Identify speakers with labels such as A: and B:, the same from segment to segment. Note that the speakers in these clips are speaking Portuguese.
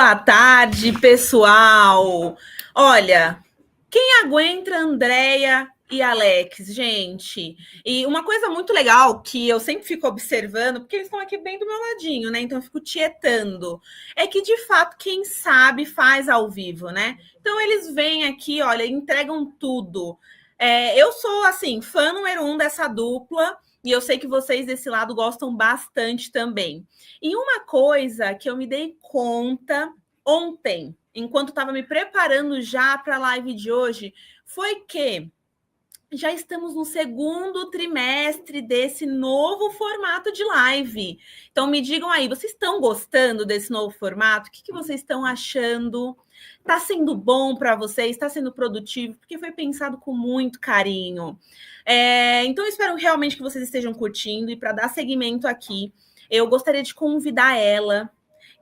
A: Boa tarde, pessoal. Olha, quem aguenta Andréia e Alex, gente? E uma coisa muito legal que eu sempre fico observando, porque eles estão aqui bem do meu ladinho, né? Então eu fico tietando, é que de fato quem sabe faz ao vivo, né? Então eles vêm aqui, olha, entregam tudo. Eu sou, assim, fã número 1 dessa dupla. E eu sei que vocês desse lado gostam bastante também. E uma coisa que eu me dei conta ontem, enquanto estava me preparando já para a live de hoje, foi que já estamos no segundo trimestre desse novo formato de live. Então, me digam aí, vocês estão gostando desse novo formato? O que vocês estão achando? Está sendo bom para vocês? Está sendo produtivo? Porque foi pensado com muito carinho. Então, eu espero realmente que vocês estejam curtindo. E para dar seguimento aqui, eu gostaria de convidar ela,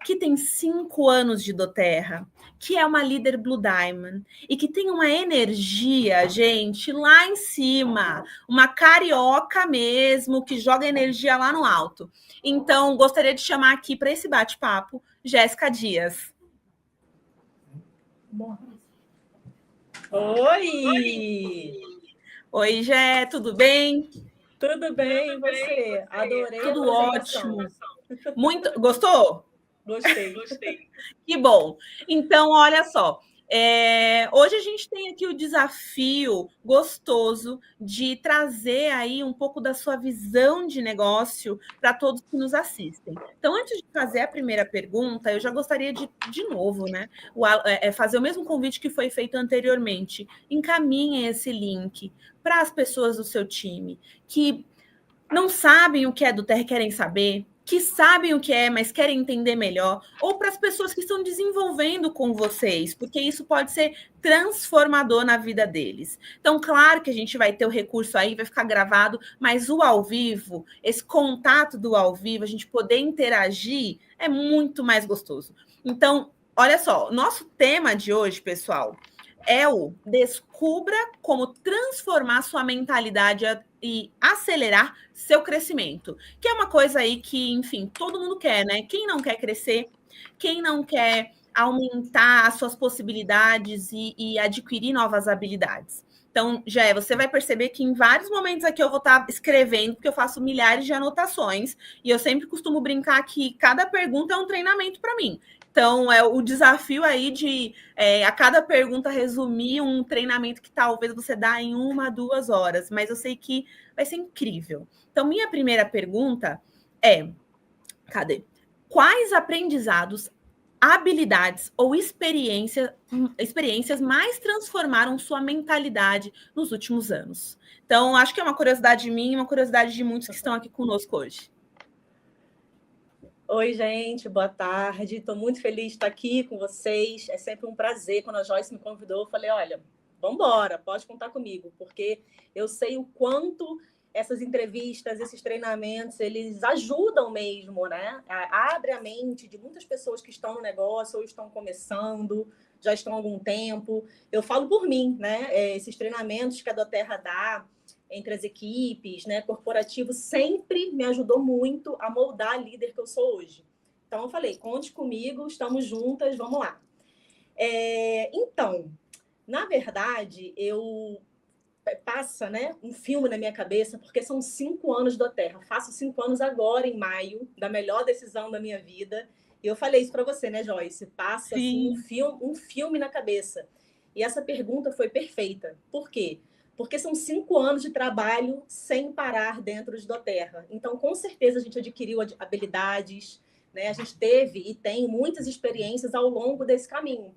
A: que tem 5 anos de doTERRA, que é uma líder Blue Diamond e que tem uma energia, gente, lá em cima, uma carioca mesmo, que joga energia lá no alto. Então, gostaria de chamar aqui para esse bate-papo Jéssica Dias.
B: Oi!
A: Oi, Jé, tudo bem?
B: Tudo bem, e você? Adorei
A: tudo
B: a apresentação.
A: Ótimo. Muito. Gostou?
B: Gostei.
A: Que bom. Então, olha só. Hoje a gente tem aqui o desafio gostoso de trazer aí um pouco da sua visão de negócio para todos que nos assistem. Então, antes de fazer a primeira pergunta, eu já gostaria de novo, né, fazer o mesmo convite que foi feito anteriormente. Encaminhem esse link para as pessoas do seu time que não sabem o que é doTERRA e querem saber, que sabem o que é, mas querem entender melhor, ou para as pessoas que estão desenvolvendo com vocês, porque isso pode ser transformador na vida deles. Então, claro que a gente vai ter o recurso aí, vai ficar gravado, mas o ao vivo, esse contato do ao vivo, a gente poder interagir, é muito mais gostoso. Então, olha só, nosso tema de hoje, pessoal, é o descubra como transformar sua mentalidade e acelerar seu crescimento, que é uma coisa aí que, enfim, todo mundo quer, né? Quem não quer crescer, quem não quer aumentar as suas possibilidades e adquirir novas habilidades. Então, Jé, você vai perceber que em vários momentos aqui eu vou estar escrevendo, porque eu faço milhares de anotações, e eu sempre costumo brincar que cada pergunta é um treinamento para mim. Então, é o desafio aí de, a cada pergunta, resumir um treinamento que talvez você dá em 1, 2 horas. Mas eu sei que vai ser incrível. Então, minha primeira pergunta é, quais aprendizados, habilidades ou experiências mais transformaram sua mentalidade nos últimos anos? Então, acho que é uma curiosidade minha e uma curiosidade de muitos que estão aqui conosco hoje.
B: Oi, gente, boa tarde. Estou muito feliz de estar aqui com vocês. É sempre um prazer. Quando a Joyce me convidou, eu falei, olha, vamos embora, pode contar comigo, porque eu sei o quanto essas entrevistas, esses treinamentos, eles ajudam mesmo, né? Abre a mente de muitas pessoas que estão no negócio ou estão começando, já estão há algum tempo. Eu falo por mim, né? Esses treinamentos que a doTERRA dá entre as equipes, né, corporativo, sempre me ajudou muito a moldar a líder que eu sou hoje. Então, eu falei, conte comigo, estamos juntas, vamos lá. Então, na verdade, passa, né, um filme na minha cabeça, porque são 5 anos de doTERRA. Faço 5 anos agora, em maio, da melhor decisão da minha vida. E eu falei isso para você, né, Joyce? Passa assim, um filme na cabeça. E essa pergunta foi perfeita. Por quê? Porque são 5 anos de trabalho sem parar dentro de doTERRA. Então, com certeza, a gente adquiriu habilidades, né? A gente teve e tem muitas experiências ao longo desse caminho.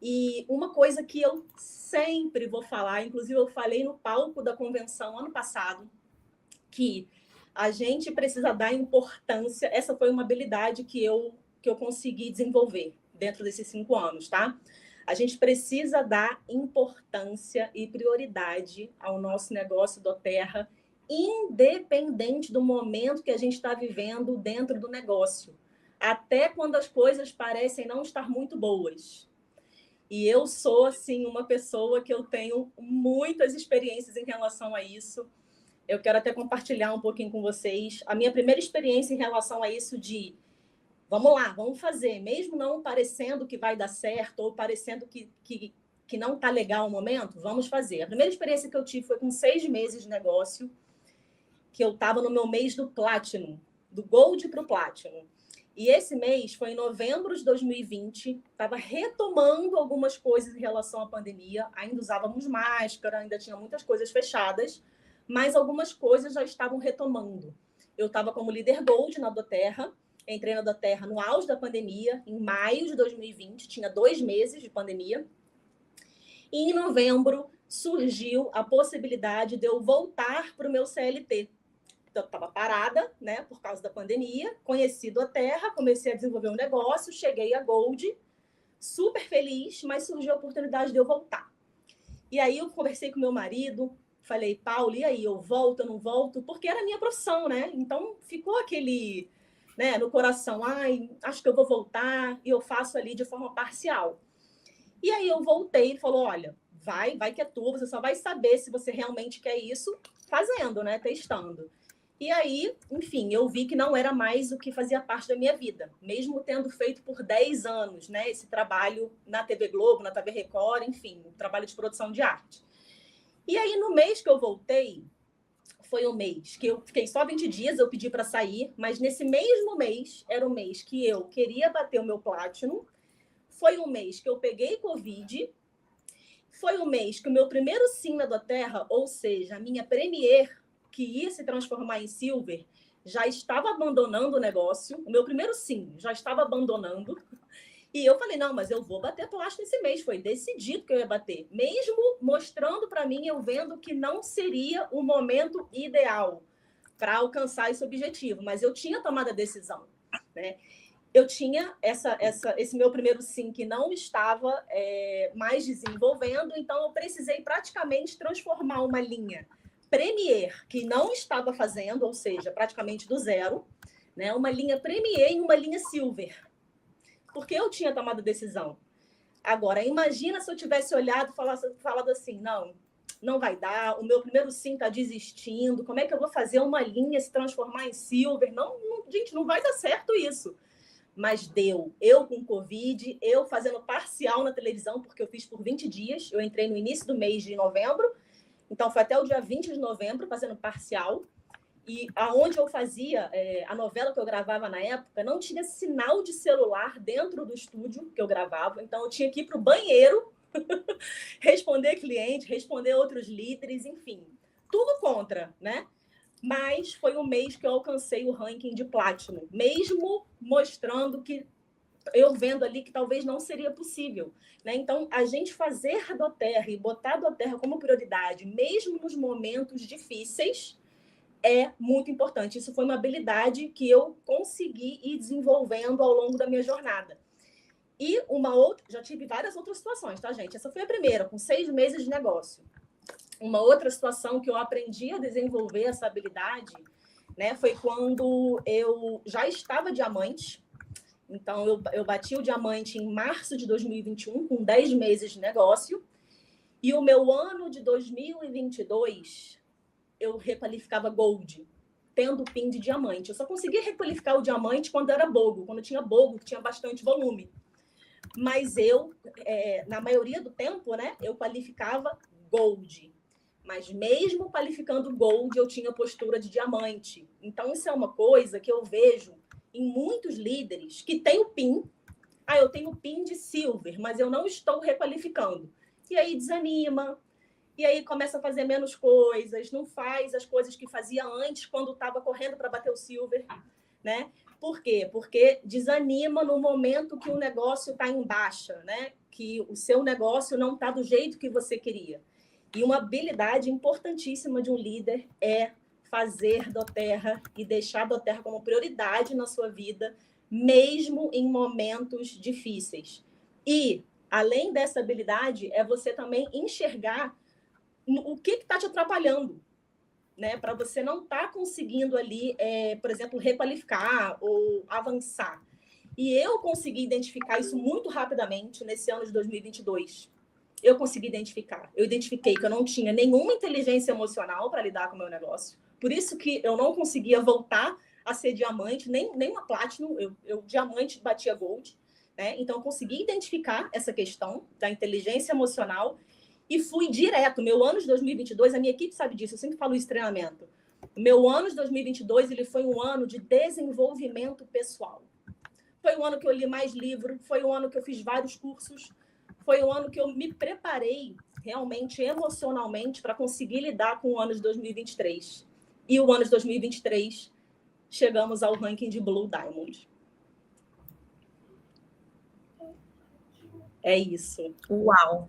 B: E uma coisa que eu sempre vou falar, inclusive eu falei no palco da convenção ano passado, que a gente precisa dar importância. Essa foi uma habilidade que eu consegui desenvolver dentro desses 5 anos, tá? A gente precisa dar importância e prioridade ao nosso negócio doTERRA, independente do momento que a gente está vivendo dentro do negócio, até quando as coisas parecem não estar muito boas. E eu sou, assim, uma pessoa que eu tenho muitas experiências em relação a isso. Eu quero até compartilhar um pouquinho com vocês. A minha primeira experiência em relação a isso de vamos lá, vamos fazer, mesmo não parecendo que vai dar certo ou parecendo que não está legal o momento, vamos fazer. A primeira experiência que eu tive foi com 6 meses de negócio, que eu estava no meu mês do Platinum, do Gold para o Platinum. E esse mês foi em novembro de 2020, estava retomando algumas coisas em relação à pandemia, ainda usávamos máscara, ainda tinha muitas coisas fechadas, mas algumas coisas já estavam retomando. Eu estava como líder Gold na doTERRA, entrei na doTERRA no auge da pandemia, em maio de 2020, tinha 2 meses de pandemia, e em novembro surgiu a possibilidade de eu voltar para o meu CLT. Então, eu estava parada, né, por causa da pandemia, conheci doTERRA, comecei a desenvolver um negócio, cheguei a Gold, super feliz, mas surgiu a oportunidade de eu voltar. E aí eu conversei com meu marido, falei, Paulo, e aí, eu volto, eu não volto? Porque era a minha profissão, né? Então, ficou aquele, né, no coração, ai, acho que eu vou voltar, e eu faço ali de forma parcial. E aí eu voltei, ele falou, olha, vai que é tua, você só vai saber se você realmente quer isso fazendo, né, testando. E aí, enfim, eu vi que não era mais o que fazia parte da minha vida, mesmo tendo feito por 10 anos, né, esse trabalho na TV Globo, na TV Record, enfim, um trabalho de produção de arte. E aí, no mês que eu voltei, foi um mês que eu fiquei só 20 dias, eu pedi para sair, mas nesse mesmo mês, era o mês que eu queria bater o meu Platinum, foi um mês que eu peguei Covid, foi um mês que o meu primeiro sim na doTERRA, ou seja, a minha Premier, que ia se transformar em Silver, já estava abandonando o negócio. O meu primeiro sim já estava abandonando. E eu falei, não, mas eu vou bater plástico esse mês. Foi decidido que eu ia bater. Mesmo mostrando para mim, eu vendo que não seria o momento ideal para alcançar esse objetivo. Mas eu tinha tomado a decisão, né? Eu tinha esse meu primeiro sim que não estava mais desenvolvendo, então eu precisei praticamente transformar uma linha Premier que não estava fazendo, ou seja, praticamente do zero, né, uma linha Premier em uma linha Silver, porque eu tinha tomado a decisão. Agora, imagina se eu tivesse olhado e falado assim, não vai dar, o meu primeiro sim está desistindo, como é que eu vou fazer uma linha se transformar em Silver? Não, gente, não vai dar certo isso. Mas deu. Eu com Covid, eu fazendo parcial na televisão, porque eu fiz por 20 dias. Eu entrei no início do mês de novembro, então foi até o dia 20 de novembro fazendo parcial. E aonde eu fazia, a novela que eu gravava na época, não tinha sinal de celular dentro do estúdio que eu gravava. Então eu tinha que ir para o banheiro, responder cliente, responder outros líderes, enfim. Tudo contra, né? Mas foi um mês que eu alcancei o ranking de Platinum, mesmo mostrando que eu vendo ali que talvez não seria possível, né? Então, a gente fazer a doTERRA e botar a doTERRA como prioridade, mesmo nos momentos difíceis, é muito importante. Isso foi uma habilidade que eu consegui ir desenvolvendo ao longo da minha jornada. E uma outra, já tive várias outras situações, tá, gente? Essa foi a primeira, com 6 meses de negócio. Uma outra situação que eu aprendi a desenvolver essa habilidade, né, foi quando eu já estava diamante. Então, eu bati o diamante em março de 2021, com 10 meses de negócio. E o meu ano de 2022, eu requalificava Gold, tendo PIN de diamante. Eu só conseguia requalificar o diamante quando era bogo, quando tinha bogo, que tinha bastante volume. Mas eu, na maioria do tempo, né, eu qualificava Gold. Mas mesmo qualificando Gold, eu tinha postura de diamante. Então, isso é uma coisa que eu vejo em muitos líderes que têm o PIN. Eu tenho o PIN de Silver, mas eu não estou requalificando. E aí desanima, e aí começa a fazer menos coisas, não faz as coisas que fazia antes, quando estava correndo para bater o Silver, né? Por quê? Porque desanima no momento que o negócio está em baixa, né? Que o seu negócio não está do jeito que você queria. E uma habilidade importantíssima de um líder é fazer doTERRA e deixar doTERRA como prioridade na sua vida, mesmo em momentos difíceis. E, além dessa habilidade, é você também enxergar o que está te atrapalhando, né? Para você não estar conseguindo ali, por exemplo, requalificar ou avançar. E eu consegui identificar isso muito rapidamente nesse ano de 2022. Eu consegui identificar. Eu identifiquei que eu não tinha nenhuma inteligência emocional para lidar com o meu negócio. Por isso que eu não conseguia voltar a ser diamante, nem uma Platinum, eu diamante batia Gold, né? Então, eu consegui identificar essa questão da inteligência emocional e fui direto. Meu ano de 2022, a minha equipe sabe disso, eu sempre falo isso em treinamento. O meu ano de 2022, ele foi um ano de desenvolvimento pessoal. Foi um ano que eu li mais livro, foi um ano que eu fiz vários cursos, foi um ano que eu me preparei realmente emocionalmente para conseguir lidar com o ano de 2023. E o ano de 2023, chegamos ao ranking de Blue Diamond. É isso.
A: Uau!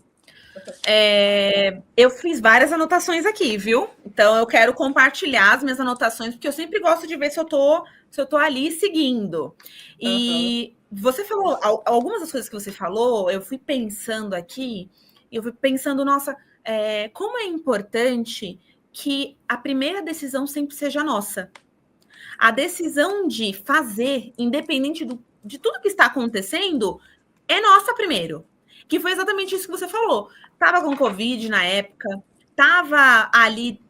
A: Eu fiz várias anotações aqui, viu? Então eu quero compartilhar as minhas anotações, porque eu sempre gosto de ver se eu tô ali seguindo. E você falou, algumas das coisas que você falou, eu fui pensando aqui, eu fui pensando, nossa, como é importante que a primeira decisão sempre seja nossa. A decisão de fazer, independente de tudo que está acontecendo, é nossa primeiro. Que foi exatamente isso que você falou. Tava com Covid na época, tava ali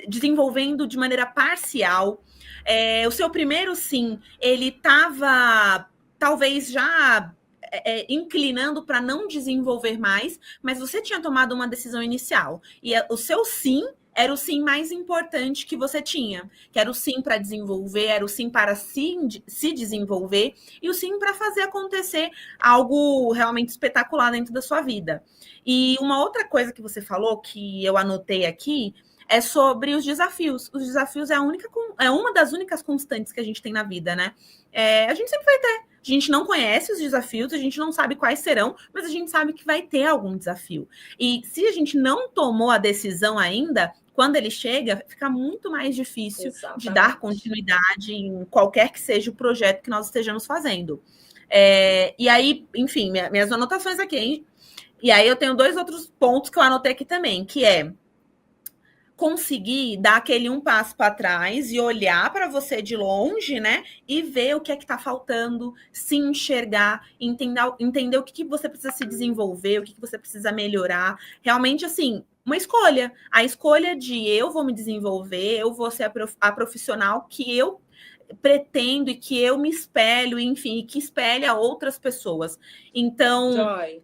A: desenvolvendo de maneira parcial. O seu primeiro sim, ele tava talvez já inclinando para não desenvolver mais, mas você tinha tomado uma decisão inicial. E o seu sim era o sim mais importante que você tinha, que era o sim para desenvolver, era o sim para se desenvolver e o sim para fazer acontecer algo realmente espetacular dentro da sua vida. E uma outra coisa que você falou, que eu anotei aqui, é sobre os desafios. Os desafios é uma das únicas constantes que a gente tem na vida, né? A gente sempre vai ter. A gente não conhece os desafios, a gente não sabe quais serão, mas a gente sabe que vai ter algum desafio. E se a gente não tomou a decisão ainda, quando ele chega, fica muito mais difícil de dar continuidade em qualquer que seja o projeto que nós estejamos fazendo. E aí, enfim, minhas anotações aqui, hein? E aí eu tenho 2 outros pontos que eu anotei aqui também, que é conseguir dar aquele um passo para trás e olhar para você de longe, né? E ver o que é que está faltando, se enxergar, entender o que você precisa se desenvolver, o que você precisa melhorar. Realmente, assim, uma escolha. A escolha de eu vou me desenvolver, eu vou ser a profissional que eu pretendo e que eu me espelho, enfim, e que espelha outras pessoas. Então,
B: Joy,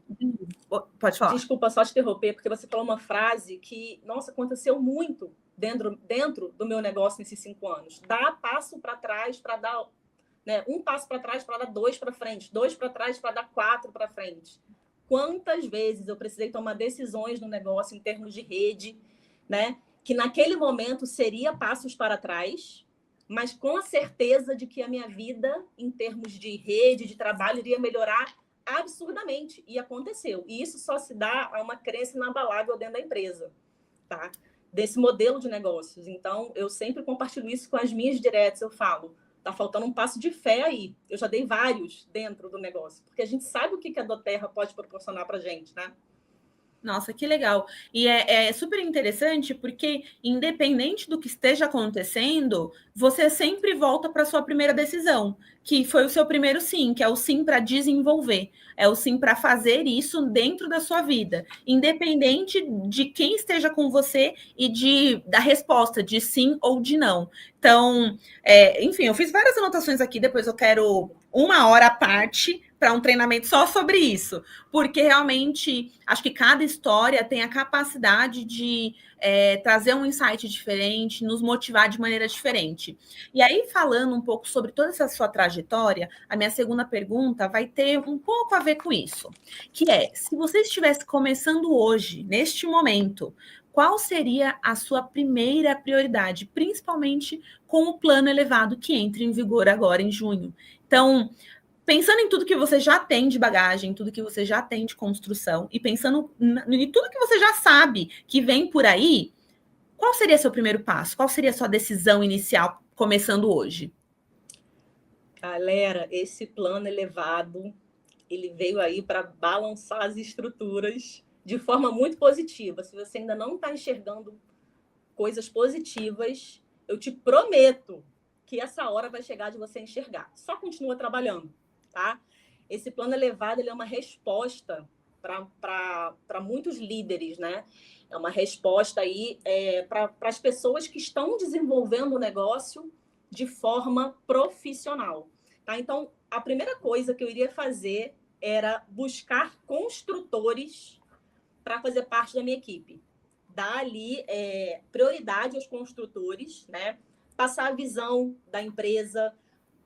A: pode falar.
B: Desculpa só te interromper, porque você falou uma frase que, nossa, aconteceu muito dentro do meu negócio nesses 5 anos. Dá passo para trás para dar, né, um passo para trás para dar 2 para frente, 2 para trás para dar 4 para frente. Quantas vezes eu precisei tomar decisões no negócio em termos de rede, né, que naquele momento seria passos para trás, mas com a certeza de que a minha vida, em termos de rede, de trabalho, iria melhorar absurdamente. E aconteceu. E isso só se dá a uma crença inabalável dentro da empresa, tá? Desse modelo de negócios. Então, eu sempre compartilho isso com as minhas diretas. Eu falo, tá faltando um passo de fé aí. Eu já dei vários dentro do negócio. Porque a gente sabe o que a Doterra pode proporcionar pra gente, né?
A: Nossa, que legal. E é super interessante porque, independente do que esteja acontecendo, você sempre volta para a sua primeira decisão, que foi o seu primeiro sim, que é o sim para desenvolver, é o sim para fazer isso dentro da sua vida, independente de quem esteja com você e da resposta de sim ou de não. Então, enfim, eu fiz várias anotações aqui, depois eu quero 1 hora à parte para um treinamento só sobre isso, porque realmente acho que cada história tem a capacidade de trazer um insight diferente, nos motivar de maneira diferente. E aí, falando um pouco sobre toda essa sua trajetória, a minha segunda pergunta vai ter um pouco a ver com isso, que é, se você estivesse começando hoje, neste momento, qual seria a sua primeira prioridade, principalmente com o plano elevado que entra em vigor agora em junho? Então, pensando em tudo que você já tem de bagagem, tudo que você já tem de construção, e pensando em tudo que você já sabe que vem por aí, qual seria seu primeiro passo? Qual seria a sua decisão inicial começando hoje?
B: Galera, esse plano elevado, ele veio aí para balançar as estruturas de forma muito positiva. Se você ainda não está enxergando coisas positivas, eu te prometo que essa hora vai chegar de você enxergar. Só continua trabalhando, tá? Esse plano elevado, ele é uma resposta para muitos líderes, né? É uma resposta aí para as pessoas que estão desenvolvendo o negócio de forma profissional. Tá? Então, a primeira coisa que eu iria fazer era buscar construtores para fazer parte da minha equipe. Dar ali prioridade aos construtores, né? Passar a visão da empresa,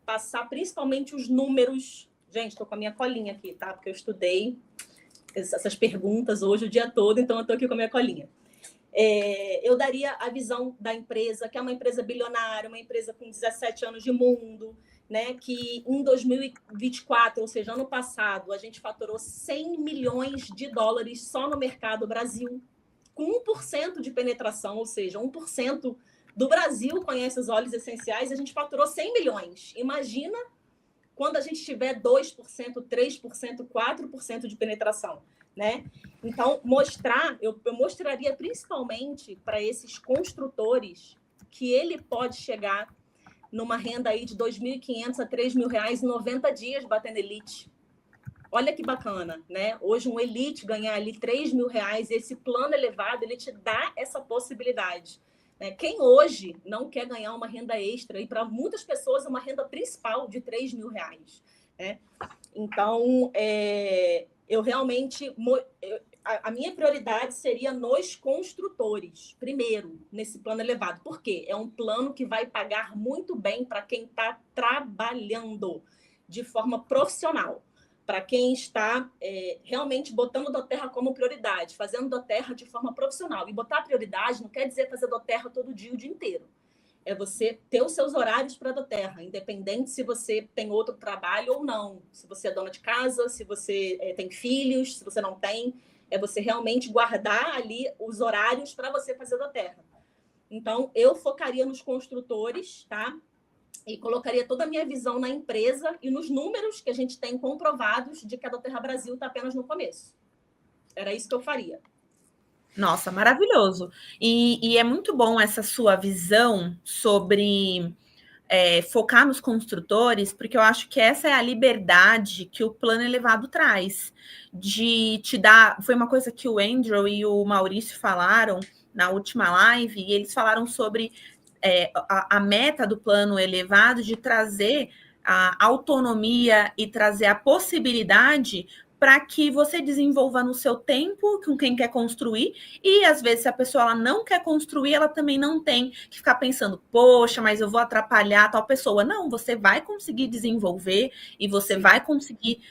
B: passar principalmente os números. Gente, estou com a minha colinha aqui, tá? Porque eu estudei essas perguntas hoje o dia todo, então eu estou aqui com a minha colinha. Eu daria a visão da empresa, que é uma empresa bilionária, uma empresa com 17 anos de mundo, né? Que em 2024, ou seja, ano passado, a gente faturou 100 milhões de dólares só no mercado Brasil, com 1% de penetração, ou seja, 1% do Brasil conhece os óleos essenciais e a gente faturou 100 milhões. Imagina quando a gente tiver 2%, 3%, 4% de penetração, né? Então, eu mostraria principalmente para esses construtores que ele pode chegar numa renda aí de R$ 2.500 a R$ 3.000 em 90 dias batendo elite. Olha que bacana, né? Hoje um elite ganhar ali R$ 3.000, esse plano elevado, ele te dá essa possibilidade. Quem hoje não quer ganhar uma renda extra, e para muitas pessoas é uma renda principal de R$ 3.000, né? Então, eu realmente... A minha prioridade seria nos construtores, primeiro, nesse plano elevado. Por quê? É um plano que vai pagar muito bem para quem está trabalhando de forma profissional, para quem está realmente botando a doTERRA como prioridade, fazendo doTERRA de forma profissional. E botar prioridade não quer dizer fazer doTERRA todo dia, o dia inteiro. É você ter os seus horários para a doTERRA, independente se você tem outro trabalho ou não. Se você é dona de casa, se você tem filhos, se você não tem. É você realmente guardar ali os horários para você fazer doTERRA. Então, eu focaria nos construtores, tá? E colocaria toda a minha visão na empresa e nos números que a gente tem comprovados de que a doTERRA Brasil está apenas no começo. Era isso que eu faria.
A: Nossa, maravilhoso. E é muito bom essa sua visão sobre focar nos construtores, porque eu acho que essa é a liberdade que o plano elevado traz, de te dar... Foi uma coisa que o Andrew e o Maurício falaram na última live, e eles falaram sobre a meta do plano elevado de trazer a autonomia e trazer a possibilidade para que você desenvolva no seu tempo com quem quer construir, e às vezes se a pessoa ela não quer construir, ela também não tem que ficar pensando, poxa, mas eu vou atrapalhar tal pessoa. Não, você vai conseguir desenvolver e você vai conseguir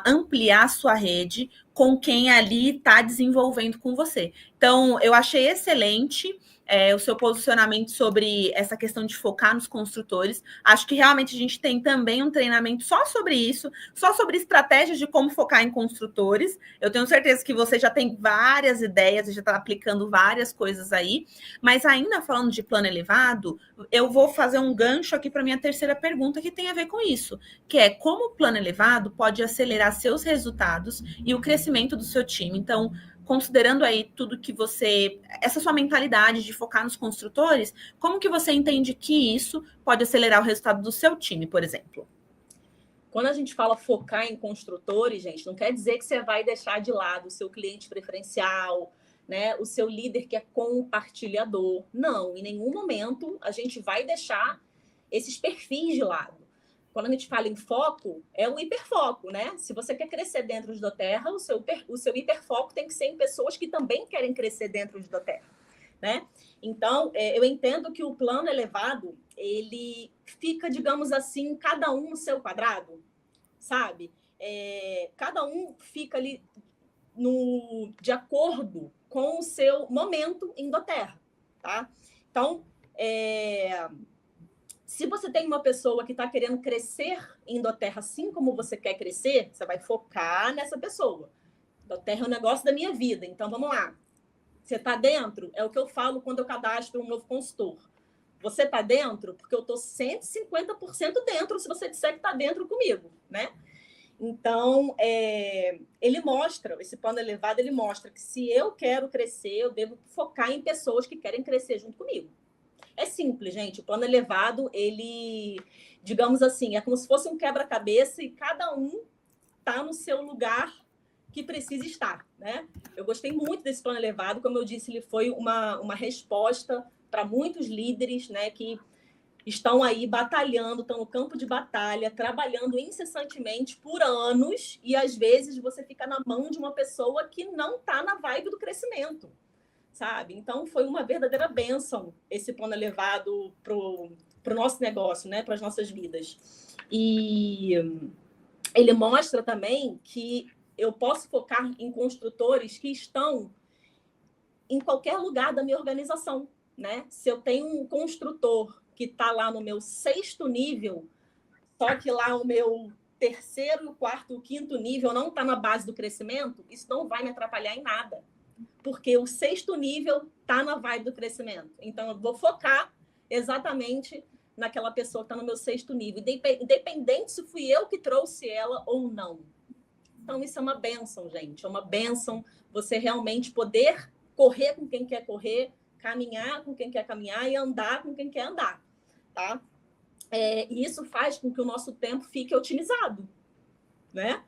A: ampliar a sua rede com quem ali está desenvolvendo com você. Então, eu achei excelente o seu posicionamento sobre essa questão de focar nos construtores. Acho que realmente a gente tem também um treinamento só sobre isso, só sobre estratégias de como focar em construtores. Eu tenho certeza que você já tem várias ideias, já está aplicando várias coisas aí, mas ainda falando de plano elevado, eu vou fazer um gancho aqui para minha terceira pergunta que tem a ver com isso, que é como o plano elevado pode acelerar seus resultados e o crescimento do seu time. Então, considerando aí tudo que essa sua mentalidade de focar nos construtores, como que você entende que isso pode acelerar o resultado do seu time, por exemplo?
B: Quando a gente fala focar em construtores, gente, não quer dizer que você vai deixar de lado o seu cliente preferencial, né? O seu líder que é compartilhador. Não, em nenhum momento a gente vai deixar esses perfis de lado. Quando a gente fala em foco, é o hiperfoco, né? Se você quer crescer dentro de doTERRA, o seu hiperfoco tem que ser em pessoas que também querem crescer dentro de doTERRA, né? Então, eu entendo que o plano elevado, ele fica, digamos assim, cada um no seu quadrado, sabe? Cada um fica ali de acordo com o seu momento em doTERRA, tá? Então, se você tem uma pessoa que está querendo crescer em doTERRA assim como você quer crescer, você vai focar nessa pessoa. doTERRA é o negócio da minha vida, então vamos lá. Você está dentro? É o que eu falo quando eu cadastro um novo consultor. Você está dentro? Porque eu estou 150% dentro se você disser que está dentro comigo, né? Então, ele mostra, esse plano elevado, ele mostra que se eu quero crescer, eu devo focar em pessoas que querem crescer junto comigo. É simples, gente. O plano elevado, ele, digamos assim, é como se fosse um quebra-cabeça e cada um está no seu lugar que precisa estar, né? Eu gostei muito desse plano elevado. Como eu disse, ele foi uma resposta para muitos líderes, né, que estão aí batalhando, estão no campo de batalha, trabalhando incessantemente por anos, e às vezes você fica na mão de uma pessoa que não está na vibe do crescimento, sabe? Então, foi uma verdadeira bênção esse plano elevado para o nosso negócio, né? Para as nossas vidas. E ele mostra também que eu posso focar em construtores que estão em qualquer lugar da minha organização, né? Se eu tenho um construtor que está lá no meu 6º nível, só que lá o meu 3º, 4º, 5º nível não está na base do crescimento, isso não vai me atrapalhar em nada, porque o 6º nível está na vibe do crescimento. Então, eu vou focar exatamente naquela pessoa que está no meu 6º nível, independente se fui eu que trouxe ela ou não. Então, isso é uma bênção, gente. É uma bênção você realmente poder correr com quem quer correr, caminhar com quem quer caminhar e andar com quem quer andar, tá? E isso faz com que o nosso tempo fique otimizado, né?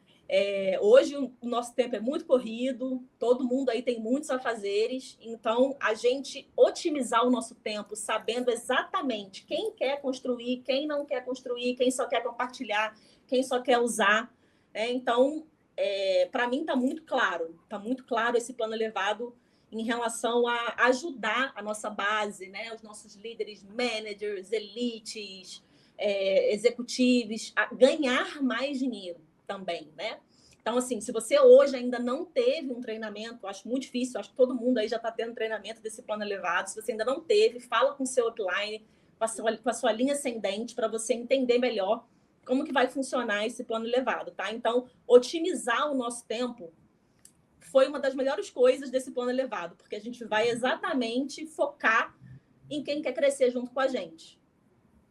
B: Hoje o nosso tempo é muito corrido, todo mundo aí tem muitos afazeres, então a gente otimizar o nosso tempo, sabendo exatamente quem quer construir, quem não quer construir, quem só quer compartilhar, quem só quer usar, né? Então, para mim está muito claro esse plano elevado em relação a ajudar a nossa base, né? Os nossos líderes, managers, elites, executivos, a ganhar mais dinheiro também, né? Então, assim, se você hoje ainda não teve um treinamento, acho muito difícil, acho que todo mundo aí já está tendo treinamento desse plano elevado. Se você ainda não teve, fala com o seu upline, com a sua linha ascendente, para você entender melhor como que vai funcionar esse plano elevado, tá? Então, otimizar o nosso tempo foi uma das melhores coisas desse plano elevado, porque a gente vai exatamente focar em quem quer crescer junto com a gente.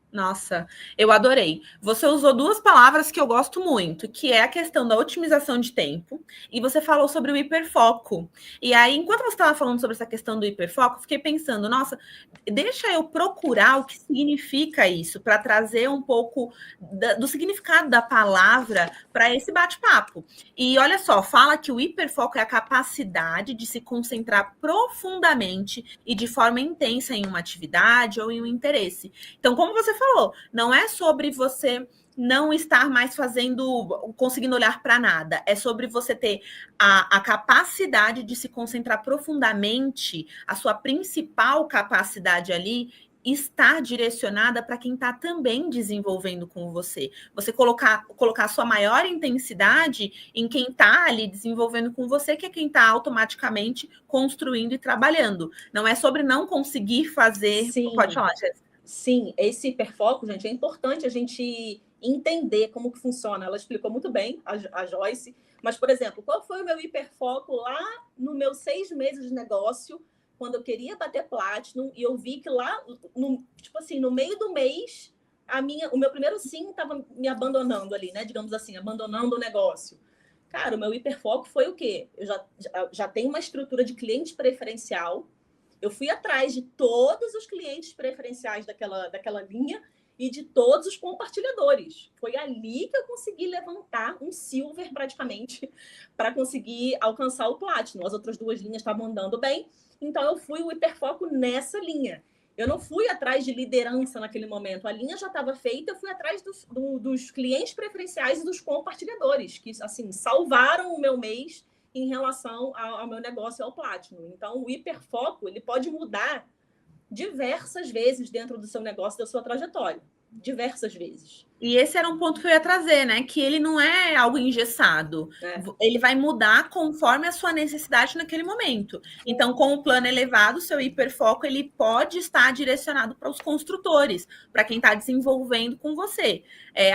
A: Nossa, eu adorei. Você usou 2 palavras que eu gosto muito, que é a questão da otimização de tempo, e você falou sobre o hiperfoco. E aí, enquanto você estava falando sobre essa questão do hiperfoco, eu fiquei pensando, nossa, deixa eu procurar o que significa isso, para trazer um pouco do significado da palavra para esse bate-papo. E olha só, fala que o hiperfoco é a capacidade de se concentrar profundamente e de forma intensa em uma atividade ou em um interesse. Então, como você falou, não é sobre você não estar mais conseguindo olhar para nada, é sobre você ter a capacidade de se concentrar profundamente, a sua principal capacidade ali estar direcionada para quem está também desenvolvendo com você. Você colocar a sua maior intensidade em quem está ali desenvolvendo com você, que é quem está automaticamente construindo e trabalhando. Não é sobre não conseguir fazer...
B: Sim.
A: Pode falar, Jéssica.
B: Sim, esse hiperfoco, gente, é importante a gente entender como que funciona. Ela explicou muito bem, a Joyce. Mas, por exemplo, qual foi o meu hiperfoco lá no meu 6 meses de negócio, quando eu queria bater Platinum, e eu vi que lá, no meio do mês, o meu primeiro sim estava me abandonando ali, né? Digamos assim, abandonando o negócio. Cara, o meu hiperfoco foi o quê? Eu já tenho uma estrutura de cliente preferencial. Eu fui atrás de todos os clientes preferenciais daquela linha e de todos os compartilhadores. Foi ali que eu consegui levantar um silver, praticamente, para conseguir alcançar o Platinum. As outras 2 linhas estavam andando bem, então eu fui o hiperfoco nessa linha. Eu não fui atrás de liderança naquele momento. A linha já estava feita, eu fui atrás dos clientes preferenciais e dos compartilhadores, que assim salvaram o meu mês em relação ao meu negócio, ao Platinum. Então, o hiperfoco, ele pode mudar diversas vezes dentro do seu negócio, da sua trajetória. Diversas vezes.
A: E esse era um ponto que eu ia trazer, né? Que ele não é algo engessado. Ele vai mudar conforme a sua necessidade naquele momento. Então, com o plano elevado, o seu hiperfoco ele pode estar direcionado para os construtores, para quem está desenvolvendo com você.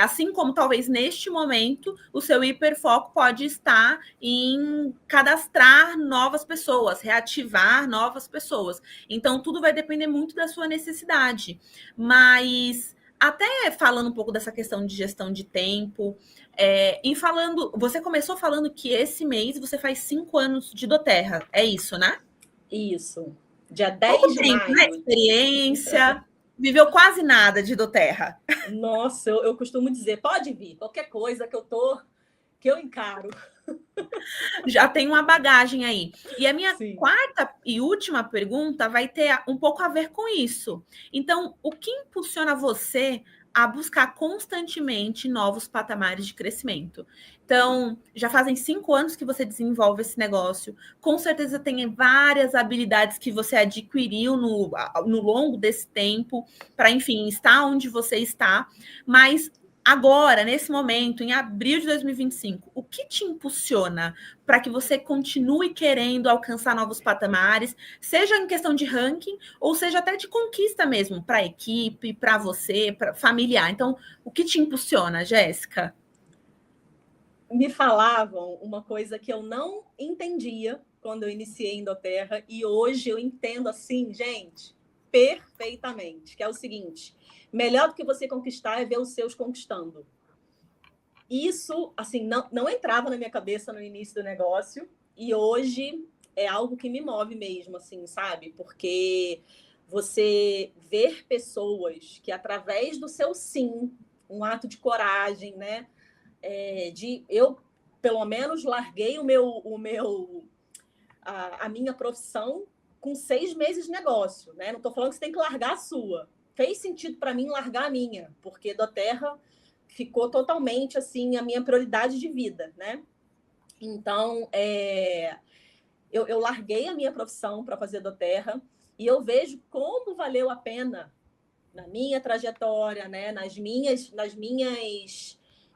A: Assim como talvez neste momento o seu hiperfoco pode estar em cadastrar novas pessoas, reativar novas pessoas. Então, tudo vai depender muito da sua necessidade. Mas até falando um pouco dessa questão de gestão de tempo, e você começou falando que esse mês você faz 5 anos de doTERRA, é isso, né?
B: Isso, dia 10 de maio.
A: Né? Experiência, viveu quase nada de doTERRA.
B: Nossa, eu costumo dizer, pode vir, qualquer coisa que eu encaro.
A: Já tem uma bagagem aí. E a minha
B: Sim.
A: quarta e última pergunta vai ter um pouco a ver com isso. Então, o que impulsiona você a buscar constantemente novos patamares de crescimento? Então, já fazem 5 anos que você desenvolve esse negócio. Com certeza tem várias habilidades que você adquiriu no longo desse tempo para, enfim, estar onde você está. Mas agora, nesse momento, em abril de 2025, o que te impulsiona para que você continue querendo alcançar novos patamares, seja em questão de ranking, ou seja até de conquista mesmo, para a equipe, para você, para familiar. Então, o que te impulsiona, Jéssica?
B: Me falavam uma coisa que eu não entendia quando eu iniciei em doTERRA, e hoje eu entendo assim, gente, perfeitamente, que é o seguinte: melhor do que você conquistar é ver os seus conquistando. Isso, assim, não entrava na minha cabeça no início do negócio, e hoje é algo que me move mesmo, assim, sabe? Porque você ver pessoas que, através do seu sim, um ato de coragem, né? Eu, pelo menos, larguei a minha profissão com 6 meses de negócio, né? Não estou falando que você tem que largar a sua. Fez sentido para mim largar a minha, porque doTERRA ficou totalmente assim a minha prioridade de vida, né? Então, eu larguei a minha profissão para fazer doTERRA, e eu vejo como valeu a pena na minha trajetória, né?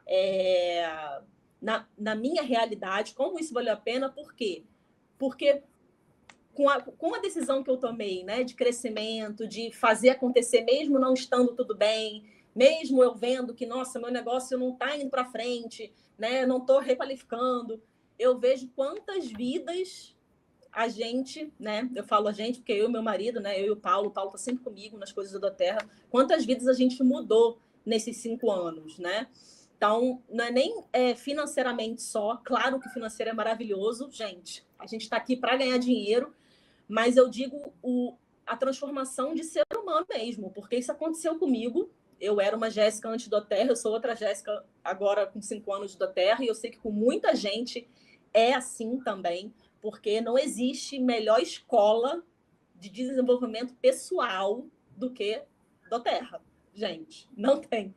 B: É, na minha realidade, como isso valeu a pena, por quê? Porque com a decisão que eu tomei, né, de crescimento, de fazer acontecer, mesmo não estando tudo bem, mesmo eu vendo que, nossa, meu negócio não está indo para frente, né, não estou requalificando, eu vejo quantas vidas a gente, né, eu falo a gente porque eu e meu marido, né, eu e o Paulo está sempre comigo nas coisas da Terra, quantas vidas a gente mudou nesses 5 anos, né? Então, não é nem financeiramente só, claro que o financeiro é maravilhoso, gente, a gente está aqui para ganhar dinheiro, mas eu digo a transformação de ser humano mesmo, porque isso aconteceu comigo. Eu era uma Jéssica antes do Terra, eu sou outra Jéssica agora com 5 anos do Terra, e eu sei que com muita gente é assim também, porque não existe melhor escola de desenvolvimento pessoal do que do Terra. Gente, não tem.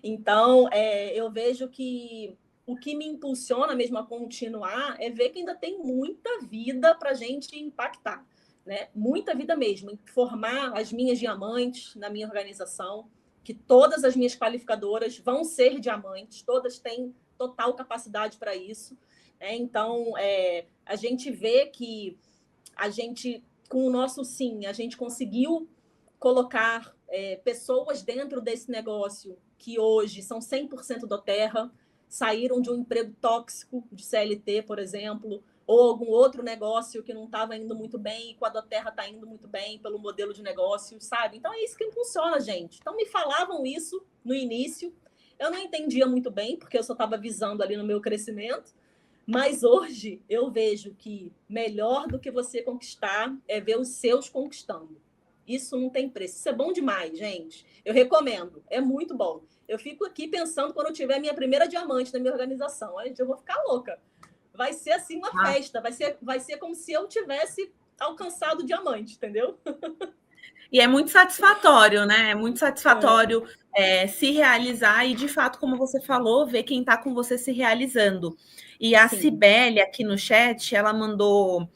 B: Então, eu vejo que o que me impulsiona mesmo a continuar é ver que ainda tem muita vida para a gente impactar, né? Muita vida mesmo, formar as minhas diamantes na minha organização, que todas as minhas qualificadoras vão ser diamantes, todas têm total capacidade para isso, né? Então, a gente vê que a gente, com o nosso sim, a gente conseguiu colocar pessoas dentro desse negócio que hoje são 100% do Terra, saíram de um emprego tóxico de CLT, por exemplo, ou algum outro negócio que não estava indo muito bem, e com a doTERRA está indo muito bem pelo modelo de negócio, sabe? Então é isso que funciona, gente. Então me falavam isso no início, eu não entendia muito bem, porque eu só estava visando ali no meu crescimento, mas hoje eu vejo que melhor do que você conquistar é ver os seus conquistando. Isso não tem preço. Isso é bom demais, gente. Eu recomendo. É muito bom. Eu fico aqui pensando quando eu tiver minha primeira diamante na minha organização. Gente, eu vou ficar louca. Vai ser assim uma festa. Vai ser como se eu tivesse alcançado o diamante, entendeu?
A: E é muito satisfatório, né? É muito satisfatório se realizar e, de fato, como você falou, ver quem está com você se realizando. E a Cibele, aqui no chat, ela mandou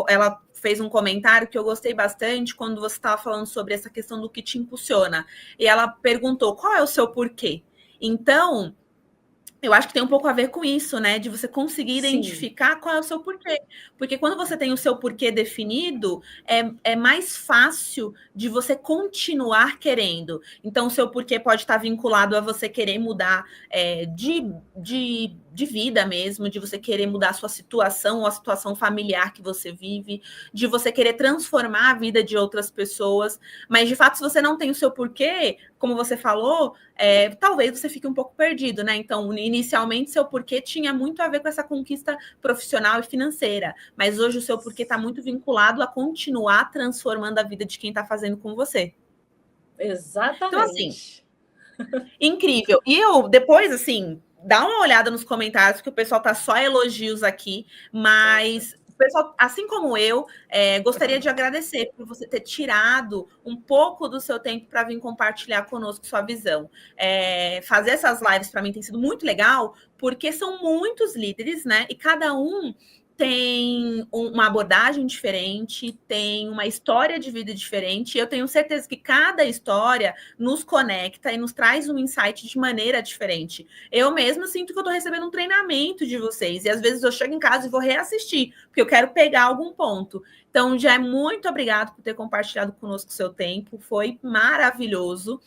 A: ela fez um comentário que eu gostei bastante quando você estava falando sobre essa questão do que te impulsiona. E ela perguntou qual é o seu porquê. Então, eu acho que tem um pouco a ver com isso, né? De você conseguir identificar qual é o seu porquê. Porque quando você tem o seu porquê definido, é mais fácil de você continuar querendo. Então, o seu porquê pode estar vinculado a você querer mudar de vida mesmo, de você querer mudar a sua situação ou a situação familiar que você vive, de você querer transformar a vida de outras pessoas. Mas, de fato, se você não tem o seu porquê, como você falou, talvez você fique um pouco perdido, né? Então, inicialmente, seu porquê tinha muito a ver com essa conquista profissional e financeira, mas hoje o seu porquê está muito vinculado a continuar transformando a vida de quem está fazendo com você.
B: Exatamente.
A: Então, assim, incrível. E eu, depois, assim, dá uma olhada nos comentários, que o pessoal tá só elogios aqui, mas pessoal, assim como eu, gostaria de agradecer por você ter tirado um pouco do seu tempo para vir compartilhar conosco sua visão. Fazer essas lives para mim tem sido muito legal, porque são muitos líderes, né? E cada um tem uma abordagem diferente, tem uma história de vida diferente. Eu tenho certeza que cada história nos conecta e nos traz um insight de maneira diferente. Eu mesma sinto que eu estou recebendo um treinamento de vocês, e às vezes eu chego em casa e vou reassistir, porque eu quero pegar algum ponto. Então, já muito obrigado por ter compartilhado conosco o seu tempo, foi maravilhoso.